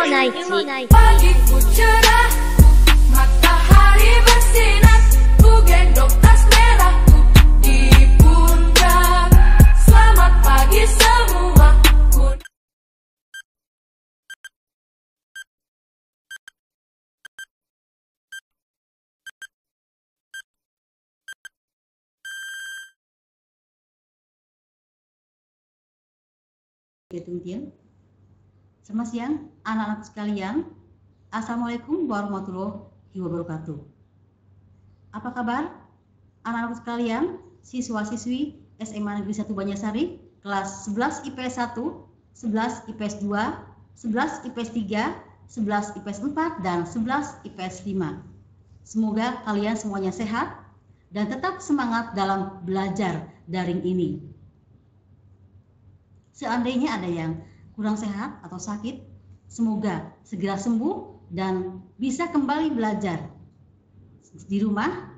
Night. Pagiku cerah, matahari bersinar, ku gendong tas merahku di pundak. Selamat pagi semua. Selamat siang anak-anak sekalian. Assalamualaikum warahmatullahi wabarakatuh. Apa kabar anak-anak sekalian, siswa-siswi SMA Negeri 1 Banjarsari kelas 11 IPS 1, 11 IPS 2, 11 IPS 3, 11 IPS 4 dan 11 IPS 5. Semoga kalian semuanya sehat dan tetap semangat dalam belajar daring ini. Seandainya ada yang kurang sehat atau sakit, semoga segera sembuh dan bisa kembali belajar di rumah,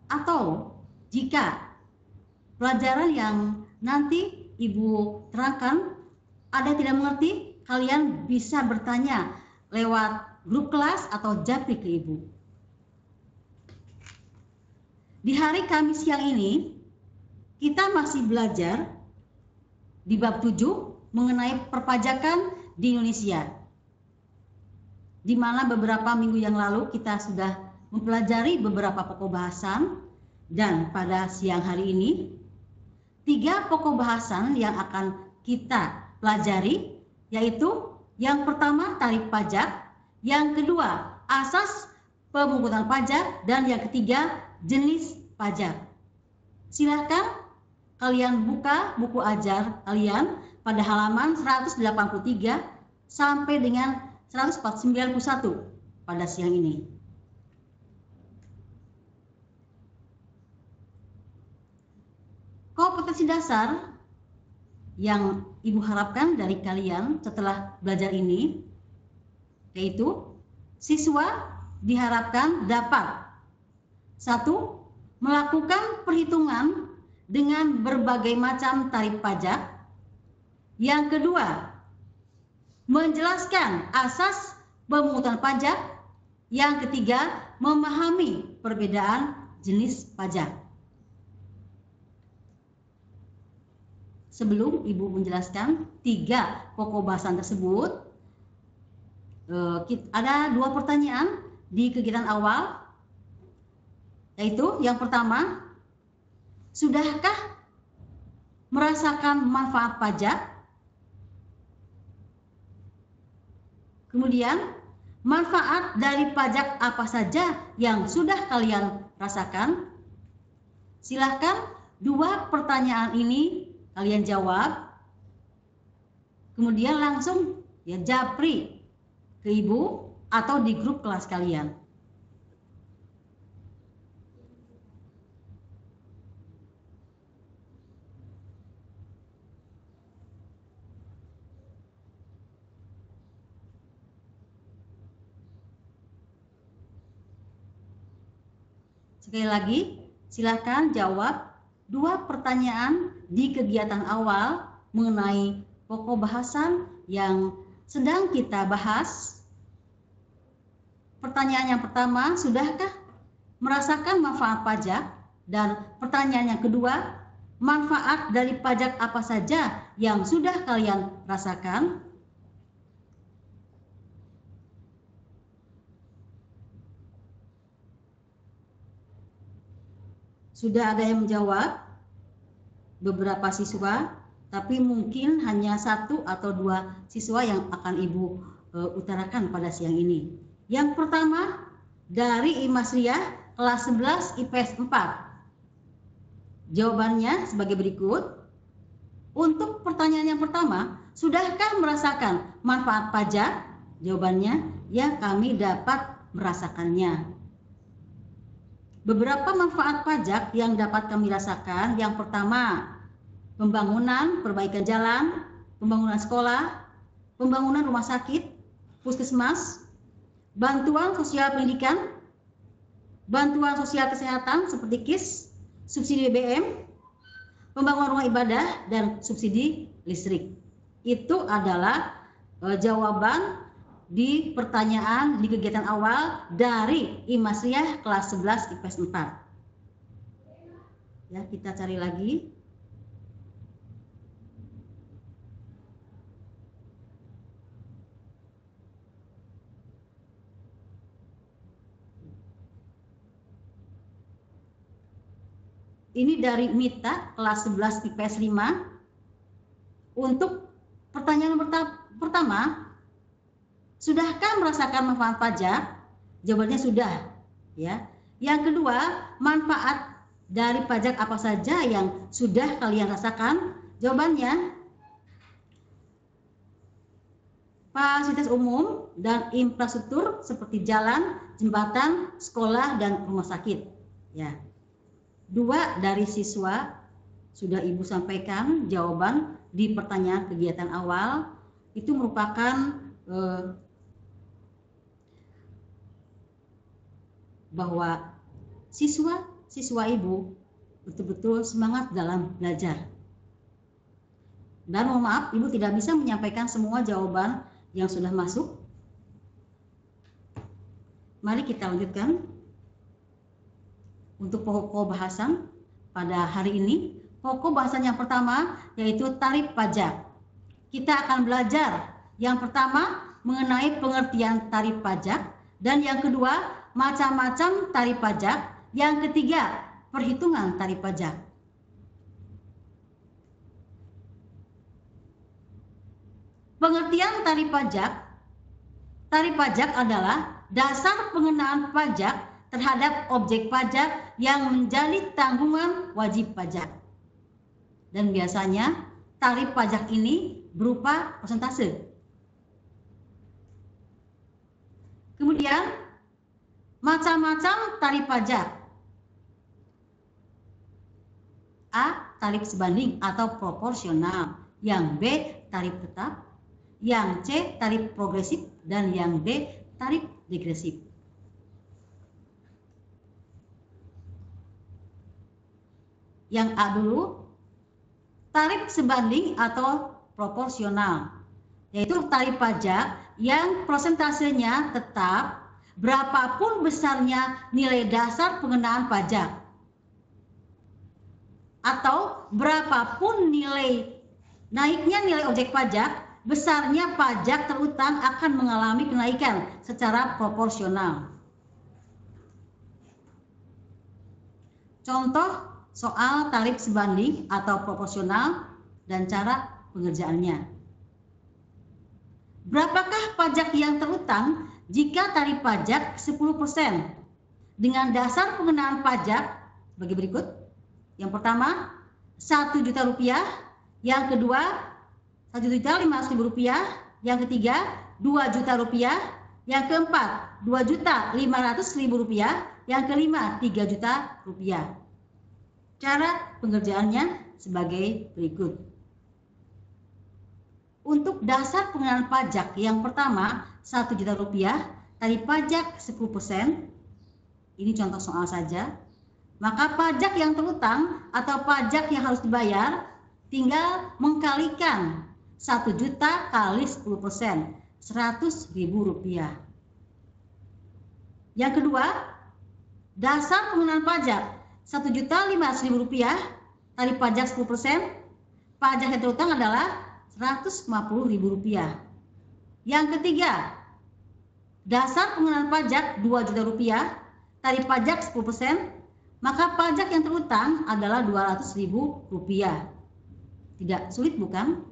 atau jika pelajaran yang nanti Ibu terangkan ada yang tidak mengerti, kalian bisa bertanya lewat grup kelas atau japri ke Ibu. Di hari Kamis siang ini kita masih belajar di bab 7 mengenai perpajakan di Indonesia, di mana beberapa minggu yang lalu kita sudah mempelajari beberapa pokok bahasan, dan pada siang hari ini 3 pokok bahasan yang akan kita pelajari, yaitu yang pertama tarif pajak, yang kedua asas pemungutan pajak, dan yang ketiga jenis pajak. Silahkan kalian buka buku ajar kalian pada halaman 183 sampai dengan 191 pada siang ini. Kompetensi dasar yang Ibu harapkan dari kalian setelah belajar ini, yaitu siswa diharapkan dapat 1. Melakukan perhitungan dengan berbagai macam tarif pajak. Yang kedua, menjelaskan asas pemungutan pajak. Yang ketiga, memahami perbedaan jenis pajak. Sebelum Ibu menjelaskan 3 pokok bahasan tersebut, ada 2 pertanyaan di kegiatan awal, yaitu yang pertama, sudahkah merasakan manfaat pajak? Kemudian, manfaat dari pajak apa saja yang sudah kalian rasakan? Silahkan 2 pertanyaan ini kalian jawab. Kemudian langsung japri ke Ibu atau di grup kelas kalian. Sekali lagi, silakan jawab 2 pertanyaan di kegiatan awal mengenai pokok bahasan yang sedang kita bahas. Pertanyaan yang pertama, sudahkah merasakan manfaat pajak? Dan pertanyaan yang kedua, manfaat dari pajak apa saja yang sudah kalian rasakan? Sudah ada yang menjawab, beberapa siswa, tapi mungkin hanya 1 atau 2 siswa yang akan Ibu utarakan pada siang ini. Yang pertama dari Imas Ria, kelas 11 IPS 4. Jawabannya sebagai berikut. Untuk pertanyaan yang pertama, sudahkah merasakan manfaat pajak? Jawabannya, ya, kami dapat merasakannya. Beberapa manfaat pajak yang dapat kami rasakan, yang pertama, pembangunan, perbaikan jalan, pembangunan sekolah, pembangunan rumah sakit, puskesmas, bantuan sosial pendidikan, bantuan sosial kesehatan seperti KIS, subsidi BBM, pembangunan rumah ibadah, dan subsidi listrik. Itu adalah jawaban di pertanyaan di kegiatan awal dari Imasriyah kelas 11 IPS 4. Ya, kita cari lagi. Ini dari Mita kelas 11 IPS 5. Untuk pertanyaan pertama, sudahkah merasakan manfaat pajak? Jawabannya sudah, ya. Yang kedua, manfaat dari pajak apa saja yang sudah kalian rasakan? Jawabannya, fasilitas umum dan infrastruktur seperti jalan, jembatan, sekolah, dan rumah sakit. Ya. 2 dari siswa sudah Ibu sampaikan jawaban di pertanyaan kegiatan awal. Itu merupakan bahwa siswa Ibu betul-betul semangat dalam belajar. Dan mohon maaf, Ibu tidak bisa menyampaikan semua jawaban yang sudah masuk. Mari kita lanjutkan. Untuk pokok bahasan pada hari ini, pokok bahasan yang pertama yaitu tarif pajak. Kita akan belajar yang pertama mengenai pengertian tarif pajak, dan yang kedua macam-macam tarif pajak, yang ketiga perhitungan tarif pajak. Pengertian tarif pajak. Tarif pajak adalah dasar pengenaan pajak terhadap objek pajak yang menjadi tanggungan wajib pajak. Dan biasanya tarif pajak ini berupa persentase. Kemudian macam-macam tarif pajak. A. Tarif sebanding atau proporsional. Yang B. Tarif tetap. Yang C. Tarif progresif. Dan yang D. Tarif degresif. Yang A dulu, tarif sebanding atau proporsional, yaitu tarif pajak yang prosentasenya tetap berapapun besarnya nilai dasar pengenaan pajak, atau berapapun naiknya nilai objek pajak, besarnya pajak terutang akan mengalami kenaikan secara proporsional. Contoh soal tarif sebanding atau proporsional dan cara pengerjaannya. Berapakah pajak yang terutang jika tarif pajak 10% dengan dasar pengenaan pajak bagi berikut? Yang pertama, Rp1 juta. Yang kedua, Rp1.500.000. Yang ketiga, Rp2 juta. Yang keempat, Rp2.500.000. Yang kelima, Rp3 juta. Cara pengerjaannya sebagai berikut. Untuk dasar pengenaan pajak yang pertama, Rp1 juta, tarif pajak 10%. Ini contoh soal saja. Maka pajak yang terutang atau pajak yang harus dibayar tinggal mengkalikan 1 juta kali 10%, Rp100.000. Yang kedua, dasar pengenaan pajak Rp1.500.000, tarif pajak 10%, pajak yang terutang adalah Rp150.000. Yang ketiga, dasar pengenaan pajak Rp2 juta, tarif pajak 10%, maka pajak yang terutang adalah Rp200.000. Tidak sulit bukan?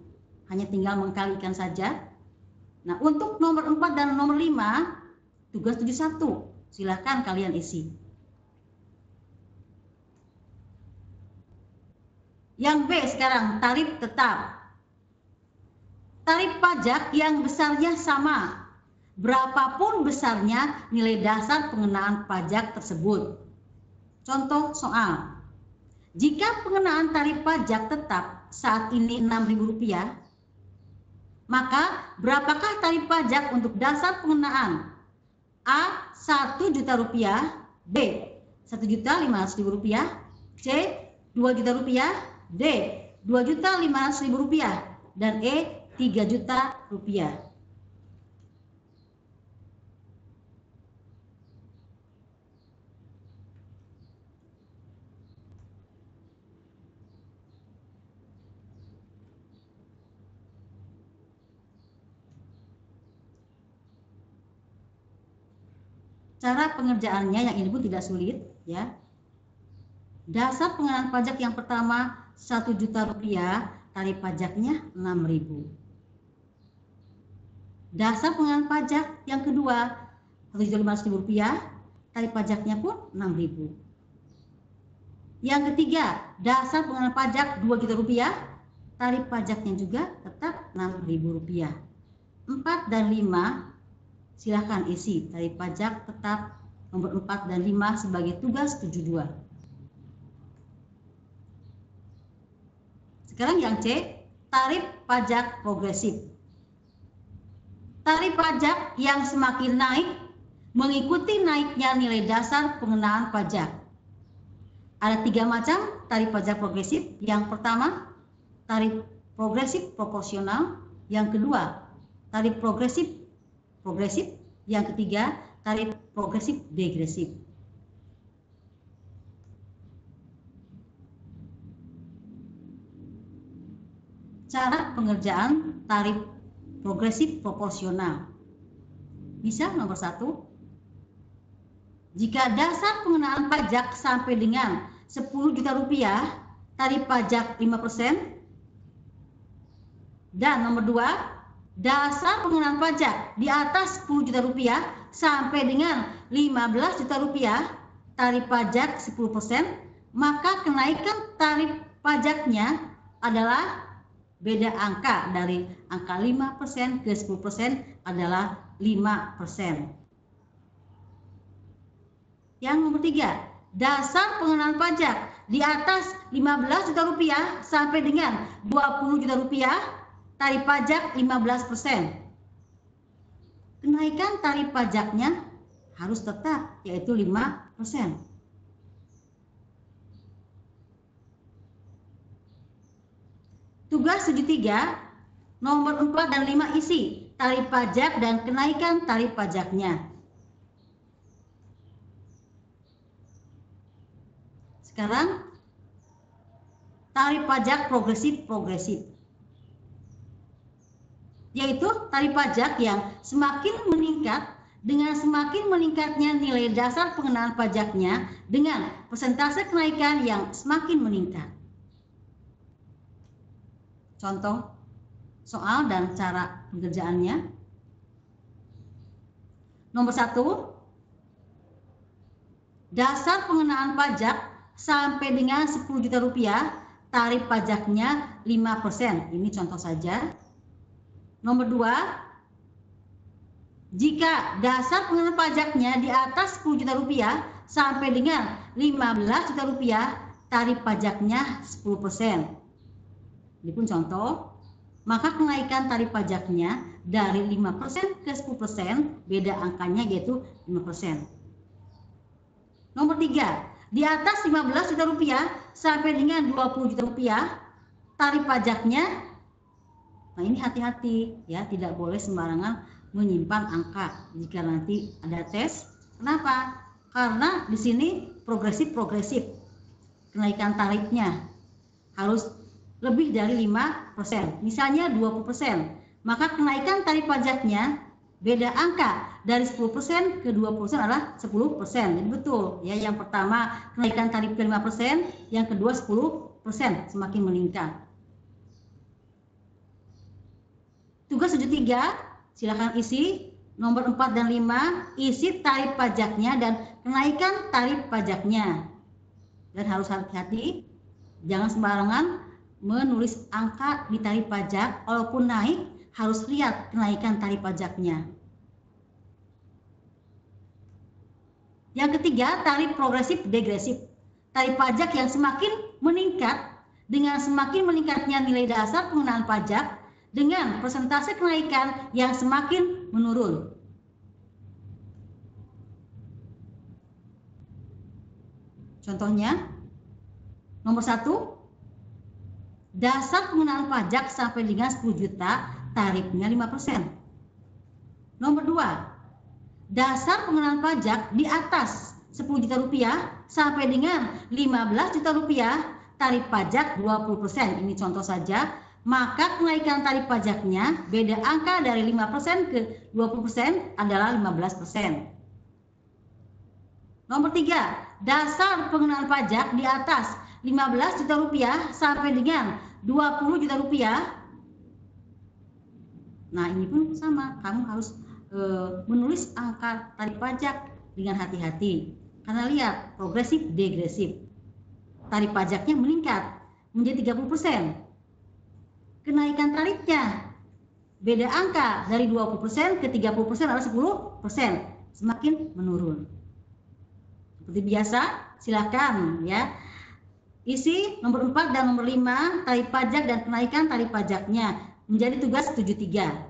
Hanya tinggal mengkalikan saja. Nah, untuk nomor 4 dan nomor 5, tugas 71. Silakan kalian isi. Yang B sekarang, tarif tetap. Tarif pajak yang besarnya sama, berapapun besarnya nilai dasar pengenaan pajak tersebut. Contoh soal, jika pengenaan tarif pajak tetap saat ini Rp6.000, maka berapakah tarif pajak untuk dasar pengenaan? A. Rp1 juta, B. Rp1.500.000, C. Rp2 juta, D. Rp2.500.000, dan E. Rp3 juta. Cara pengerjaannya yang ini pun tidak sulit ya. Dasar pengenaan pajak yang pertama 1 juta rupiah, tarif pajaknya 6.000. Dasar pengenaan pajak yang kedua 1.500.000 rupiah, tarif pajaknya pun 6.000. Yang ketiga, dasar pengenaan pajak 2 juta rupiah, tarif pajaknya juga tetap 6.000 rupiah. 4 dan 5 silahkan isi tarif pajak tetap nomor 4 dan 5 sebagai tugas 72. Sekarang yang C, tarif pajak progresif. Tarif pajak yang semakin naik mengikuti naiknya nilai dasar pengenaan pajak. Ada 3 macam tarif pajak progresif. Yang pertama, tarif progresif proporsional. Yang kedua, tarif progresif, yang ketiga tarif progresif degresif. Cara pengerjaan tarif progresif proporsional. Bisa nomor 1. Jika dasar pengenaan pajak sampai dengan 10 juta rupiah, tarif pajak 5%. Dan nomor 2, dasar pengenaan pajak di atas 10 juta rupiah sampai dengan 15 juta rupiah, tarif pajak 10%, maka kenaikan tarif pajaknya adalah beda angka dari angka 5% ke 10% adalah 5%. Yang nomor 3, dasar pengenaan pajak di atas 15 juta rupiah sampai dengan 20 juta rupiah, tarif pajak 15%. Kenaikan tarif pajaknya harus tetap, yaitu 5%. Tugas 73, nomor 4 dan 5 isi tarif pajak dan kenaikan tarif pajaknya. Sekarang tarif pajak progresif, yaitu tarif pajak yang semakin meningkat dengan semakin meningkatnya nilai dasar pengenaan pajaknya dengan persentase kenaikan yang semakin meningkat. Contoh soal dan cara pengerjaannya. Nomor 1, dasar pengenaan pajak sampai dengan 10 juta rupiah, tarif pajaknya 5%. Ini contoh saja. Nomor 2, jika dasar pengenaan pajaknya di atas 10 juta rupiah sampai dengan 15 juta rupiah, tarif pajaknya 10%. Ini pun contoh, maka kenaikan tarif pajaknya dari 5% ke 10%, beda angkanya yaitu 5%. Nomor 3, di atas 15 juta rupiah sampai dengan 20 juta rupiah, tarif pajaknya, nah ini hati-hati ya, tidak boleh sembarangan menyimpan angka jika nanti ada tes. Kenapa? Karena di sini progresif, kenaikan tarifnya harus lebih dari 5%, misalnya 20%, maka kenaikan tarif pajaknya beda angka dari 10% ke 20% adalah 10%. Jadi betul ya, yang pertama kenaikan tarif ke 5%, yang kedua 10%, semakin meningkat. Tugas 73, silakan isi nomor 4 dan 5, isi tarif pajaknya dan kenaikan tarif pajaknya. Dan harus hati-hati, jangan sembarangan menulis angka di tarif pajak, walaupun naik harus lihat kenaikan tarif pajaknya. Yang ketiga, tarif progresif degresif. Tarif pajak yang semakin meningkat dengan semakin meningkatnya nilai dasar pengenaan pajak dengan persentase kenaikan yang semakin menurun. Contohnya, nomor 1, dasar pengenaan pajak sampai dengan 10 juta, tarifnya 5%. Nomor 2, dasar pengenaan pajak di atas 10 juta rupiah sampai dengan 15 juta rupiah, tarif pajak 20%. Ini contoh saja, maka kenaikan tarif pajaknya beda angka dari 5% ke 20% adalah 15%. Nomor 3, dasar pengenaan pajak di atas 15 juta rupiah sampai dengan 20 juta rupiah. Nah, ini pun sama, kamu harus menulis angka tarif pajak dengan hati-hati. Karena lihat, progresif degresif. Tarif pajaknya meningkat menjadi 30%. Kenaikan tarifnya beda angka dari 20% ke 30% atau 10%, semakin menurun. Seperti biasa, silakan ya. Isi nomor 4 dan nomor 5 tarif pajak dan kenaikan tarif pajaknya menjadi tugas 73.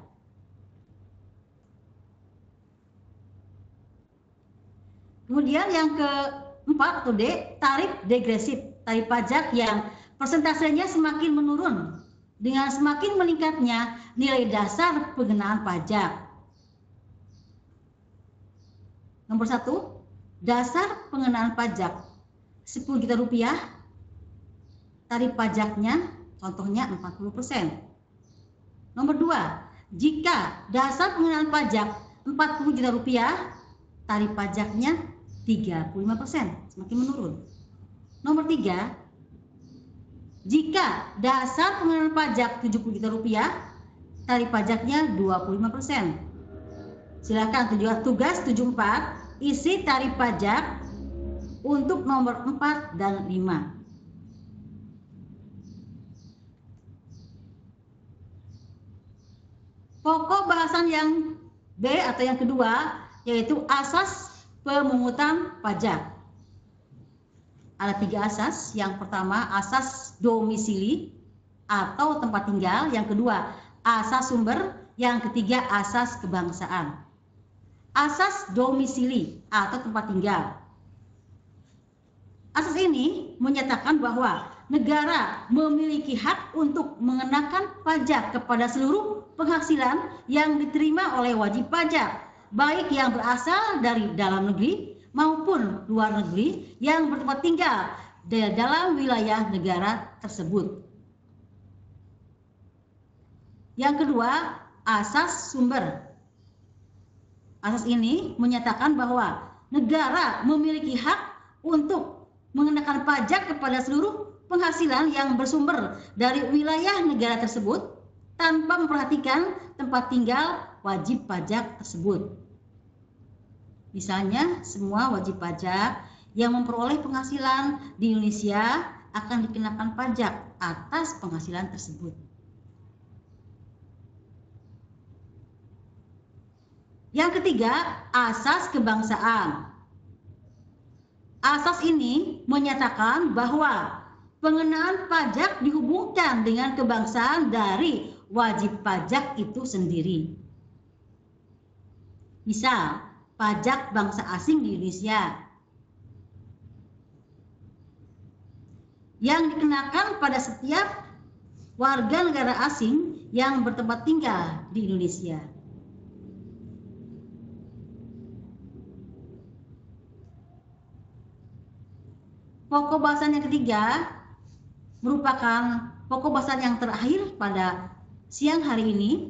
Kemudian yang keempat atau D, tarif degresif, tarif pajak yang persentasenya semakin menurun dengan semakin meningkatnya nilai dasar pengenaan pajak. Nomor 1, dasar pengenaan pajak 10 juta rupiah, tarif pajaknya contohnya 40%. Nomor 2, jika dasar pengenaan pajak 40 juta rupiah, tarif pajaknya 35%, semakin menurun. Nomor 3, jika dasar pengenaan pajak 70 juta rupiah, tarif pajaknya 25%. Silakan tugas 74, isi tarif pajak untuk nomor 4 dan 5. Pokok bahasan yang B atau yang kedua yaitu asas pemungutan pajak. Ada 3 asas. Yang pertama, asas domisili atau tempat tinggal. Yang kedua, asas sumber. Yang ketiga, asas kebangsaan. Asas domisili atau tempat tinggal. Asas ini menyatakan bahwa negara memiliki hak untuk mengenakan pajak kepada seluruh penghasilan yang diterima oleh wajib pajak, baik yang berasal dari dalam negeri maupun luar negeri yang bertempat tinggal dalam wilayah negara tersebut. Yang kedua, asas sumber. Asas ini menyatakan bahwa negara memiliki hak untuk mengenakan pajak kepada seluruh penghasilan yang bersumber dari wilayah negara tersebut tanpa memperhatikan tempat tinggal wajib pajak tersebut. Misalnya, semua wajib pajak yang memperoleh penghasilan di Indonesia akan dikenakan pajak atas penghasilan tersebut. Yang ketiga, asas kebangsaan. Asas ini menyatakan bahwa pengenaan pajak dihubungkan dengan kebangsaan dari wajib pajak itu sendiri. Misal, pajak bangsa asing di Indonesia yang dikenakan pada setiap warga negara asing yang bertempat tinggal di Indonesia. Pokok bahasan yang ketiga merupakan pokok bahasan yang terakhir pada siang hari ini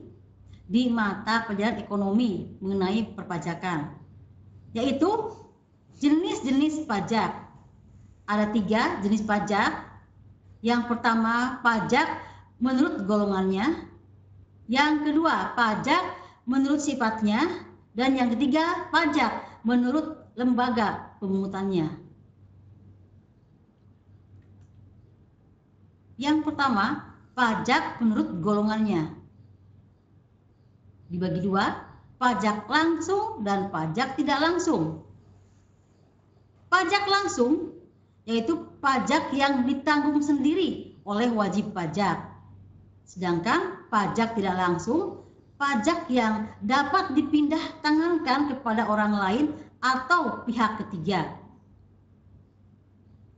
di mata pelajaran ekonomi mengenai perpajakan, yaitu jenis-jenis pajak. Ada 3 jenis pajak. Yang pertama, pajak menurut golongannya. Yang kedua, pajak menurut sifatnya. Dan yang ketiga, pajak menurut lembaga pemungutannya. Yang pertama, pajak menurut golongannya. Dibagi 2, pajak langsung dan pajak tidak langsung. Pajak langsung yaitu pajak yang ditanggung sendiri oleh wajib pajak. Sedangkan pajak tidak langsung, pajak yang dapat dipindah tangankan kepada orang lain atau pihak ketiga.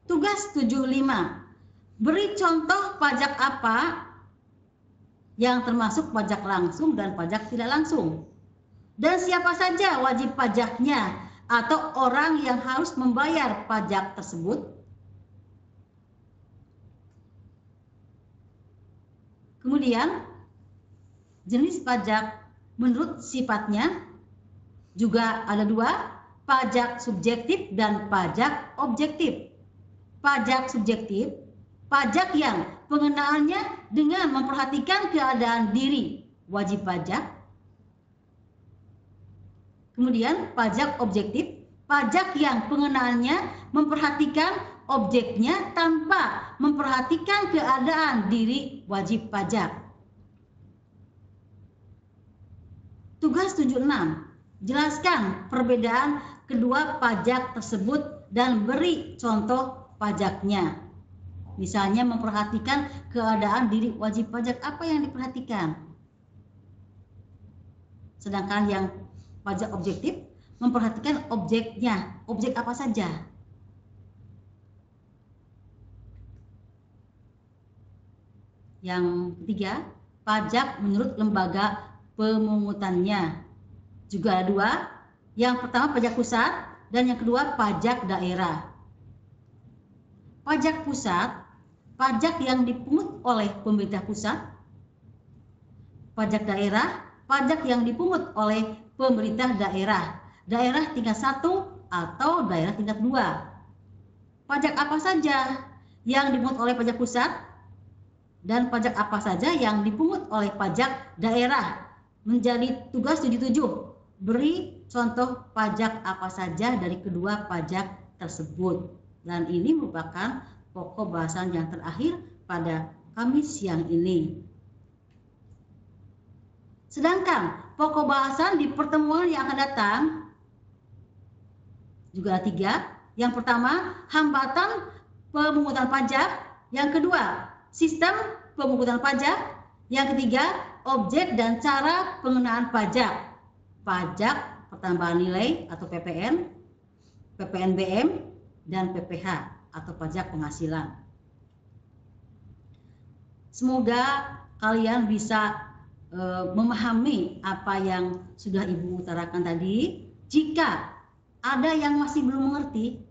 Tugas 75. Beri contoh pajak apa yang termasuk pajak langsung dan pajak tidak langsung. Dan siapa saja wajib pajaknya atau orang yang harus membayar pajak tersebut. Kemudian, jenis pajak menurut sifatnya juga ada 2, pajak subjektif dan pajak objektif. Pajak subjektif, pajak yang pengenaannya dengan memperhatikan keadaan diri wajib pajak. Kemudian pajak objektif, pajak yang pengenaannya memperhatikan objeknya tanpa memperhatikan keadaan diri wajib pajak. Tugas 76. Jelaskan perbedaan kedua pajak tersebut dan beri contoh pajaknya. Misalnya memperhatikan keadaan diri wajib pajak, apa yang diperhatikan? Sedangkan yang pajak objektif memperhatikan objeknya. Objek apa saja? Yang ketiga, pajak menurut lembaga pemungutannya. Juga ada dua. Yang pertama pajak pusat dan yang kedua pajak daerah. Pajak pusat, pajak yang dipungut oleh pemerintah pusat. Pajak daerah, pajak yang dipungut oleh pemerintah daerah. Daerah tingkat 1 atau daerah tingkat 2. Pajak apa saja yang dipungut oleh pajak pusat dan pajak apa saja yang dipungut oleh pajak daerah? Menjadi tugas 77. Beri contoh pajak apa saja dari kedua pajak tersebut. Dan ini merupakan pokok bahasan yang terakhir pada Kamis siang ini. Sedangkan pokok bahasan di pertemuan yang akan datang juga ada 3. Yang pertama, hambatan pemungutan pajak. Yang kedua, sistem pemungutan pajak. Yang ketiga, objek dan cara pengenaan pajak. Pajak pertambahan nilai atau PPN, PPNBM, dan PPH atau pajak penghasilan. Semoga kalian bisa memahami apa yang sudah Ibu utarakan tadi. Jika ada yang masih belum mengerti,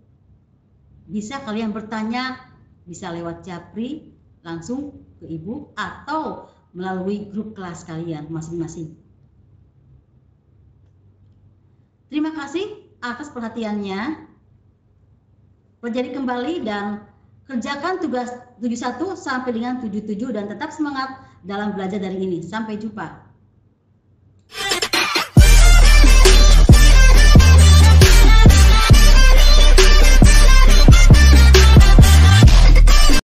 bisa kalian bertanya, bisa lewat Japri langsung ke Ibu atau melalui grup kelas kalian masing-masing. Terima kasih atas perhatiannya. Pelajari kembali dan kerjakan tugas 71 sampai dengan 77 dan tetap semangat dalam belajar dari ini. Sampai jumpa.